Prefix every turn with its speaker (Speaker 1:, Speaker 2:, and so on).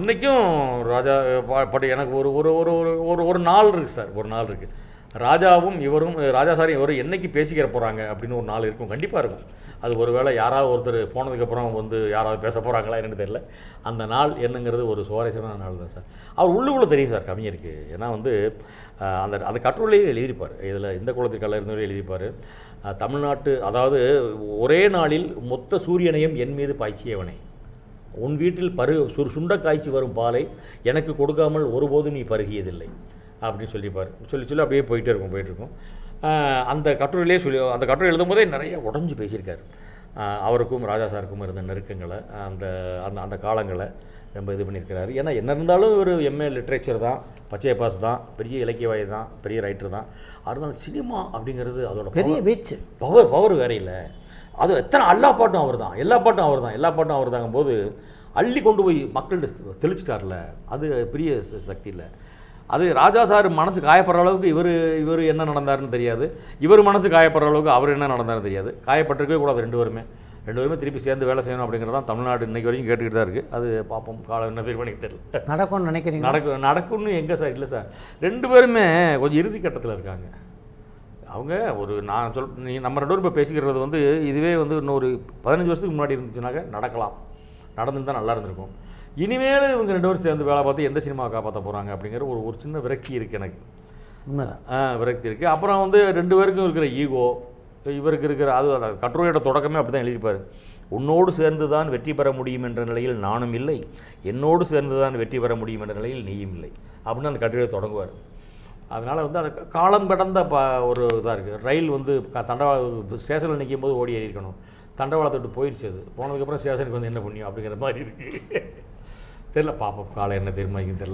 Speaker 1: இன்றைக்கும் ராஜா பட் எனக்கு ஒரு ஒரு ஒரு ஒரு ஒரு நாள் இருக்குது சார், ஒரு நாள் இருக்குது. ராஜாவும் இவரும் ராஜா சாரும் இவரும் என்றைக்கு பேசிக்கிற போகிறாங்க அப்படின்னு ஒரு நாள் இருக்கும், கண்டிப்பாக இருக்கும். அது ஒரு வேளை யாராவது ஒருத்தர் போனதுக்கப்புறம் வந்து யாராவது பேச போகிறாங்களா என்னன்னு தெரியல. அந்த நாள் என்னங்கிறது ஒரு சுவாரஸ்யமான நாள் தான் சார். அவர் உள்ளுக்குள்ளே தெரியும் சார் கவிஞருக்கு. ஏன்னா வந்து அந்த அந்த கட்டுரையிலேயே எழுதியிருப்பார். இதில் இந்த குளத்திற்கல்ல இருந்தவரை எழுதியிருப்பார். தமிழ்நாட்டு அதாவது ஒரே நாளில் மொத்த சூரியனையும் என் மீது பாய்ச்சியவனே, உன் வீட்டில் சுண்ட காய்ச்சி வரும் பாலை எனக்கு கொடுக்காமல் ஒருபோதும் நீ பருகியதில்லை அப்படின்னு சொல்லிப்பார். சொல்லி அப்படியே போயிட்டே இருக்கும். அந்த கட்டுரையிலே அந்த கட்டுரை எழுதும் போதே நிறைய உடஞ்சி பேசியிருக்கார். அவருக்கும் ராஜா சாருக்கும் இருந்த நெருக்கங்களை, அந்த அந்த அந்த காலங்களை ரொம்ப இது பண்ணியிருக்கிறாரு. ஏன்னா என்ன இருந்தாலும் ஒரு எம்ஏ லிட்ரேச்சர் தான், பச்சை பாஸ் தான், பெரிய இலக்கியவாதி தான், பெரிய ரைட்டர் தான். அதனால சினிமா அப்படிங்கிறது அதோட
Speaker 2: பெரிய வீச்சு,
Speaker 1: பவர் வேற இல்லை. அது எத்தனை எல்லா பாட்டும் அவர் தாங்கும்போது அள்ளி கொண்டு போய் மக்கள்கிட்ட தெளிச்சிட்டார்ல, அது பெரிய சக்தி இல்லை. அது ராஜா சார் மனசு காயப்படுற அளவுக்கு இவர் என்ன நடந்தாருன்னு தெரியாது, இவர் மனசு காயப்படுற அளவுக்கு அவர் என்ன நடந்தாருன்னு தெரியாது. காயப்பட்டிருக்கவே கூடாது ரெண்டு பேருமே திருப்பி சேர்ந்து வேலை செய்யணும் அப்படிங்கிறது தான் தமிழ்நாடு இன்றைக்கி வரைக்கும் கேட்டுக்கிட்டு தான் இருக்குது. அது பார்ப்போம், காலம் என்ன தீர்மானிக்க தெரியல.
Speaker 2: நடக்கும்னு நினைக்கிறீங்க?
Speaker 1: நடக்கும்னு எங்கே சார்? இல்லை சார், ரெண்டு பேருமே கொஞ்சம் இறுதி கட்டத்தில் இருக்காங்க. அவங்க ஒரு நம்ம ரெண்டு பேரும் இப்போ பேசிக்கிறது வந்து இதுவே வந்து இன்னொரு 15 வருஷத்துக்கு முன்னாடி இருந்துச்சுனாக்க நடந்துருந்தால் நல்லா இருந்திருக்கும். இனிமேல் இவங்க ரெண்டு பேரும் சேர்ந்து வேலை பார்த்து எந்த சினிமாவை காப்பாற்ற போகிறாங்க அப்படிங்கிற ஒரு சின்ன விரக்தி இருக்குது எனக்கு.
Speaker 2: உண்மைதான்,
Speaker 1: விரக்தி இருக்குது. அப்புறம் வந்து ரெண்டு பேருக்கும் இருக்கிற ஈகோ, இவருக்கு இருக்கிற அது கட்டுரையோட தொடக்கமே அப்படி தான் எழுதிப்பார். உன்னோடு சேர்ந்து தான் வெற்றி பெற முடியும் என்ற நிலையில் நானும் இல்லை, என்னோடு சேர்ந்து தான் வெற்றி பெற முடியும் என்ற நிலையில் நீயும் இல்லை அப்படின்னு அந்த கட்டுரையை தொடங்குவார். அதனால் வந்து அது காலம் கடந்த ஒரு இதாக இருக்குது. ரயில் வந்து தண்டவாளம் ஸ்டேஷனில் நிற்கும் போது ஓடி ஏறிக்கணும், தண்டவாளத்தை விட்டு போயிடுச்சு. அது போனதுக்கப்புறம் ஸ்டேஷனுக்கு வந்து என்ன புண்ணியம் அப்படிங்கிற மாதிரி இருக்குது. தெரியல, பார்ப்போம், காலம் என்ன தீர்மானிக்கும் தெரியல.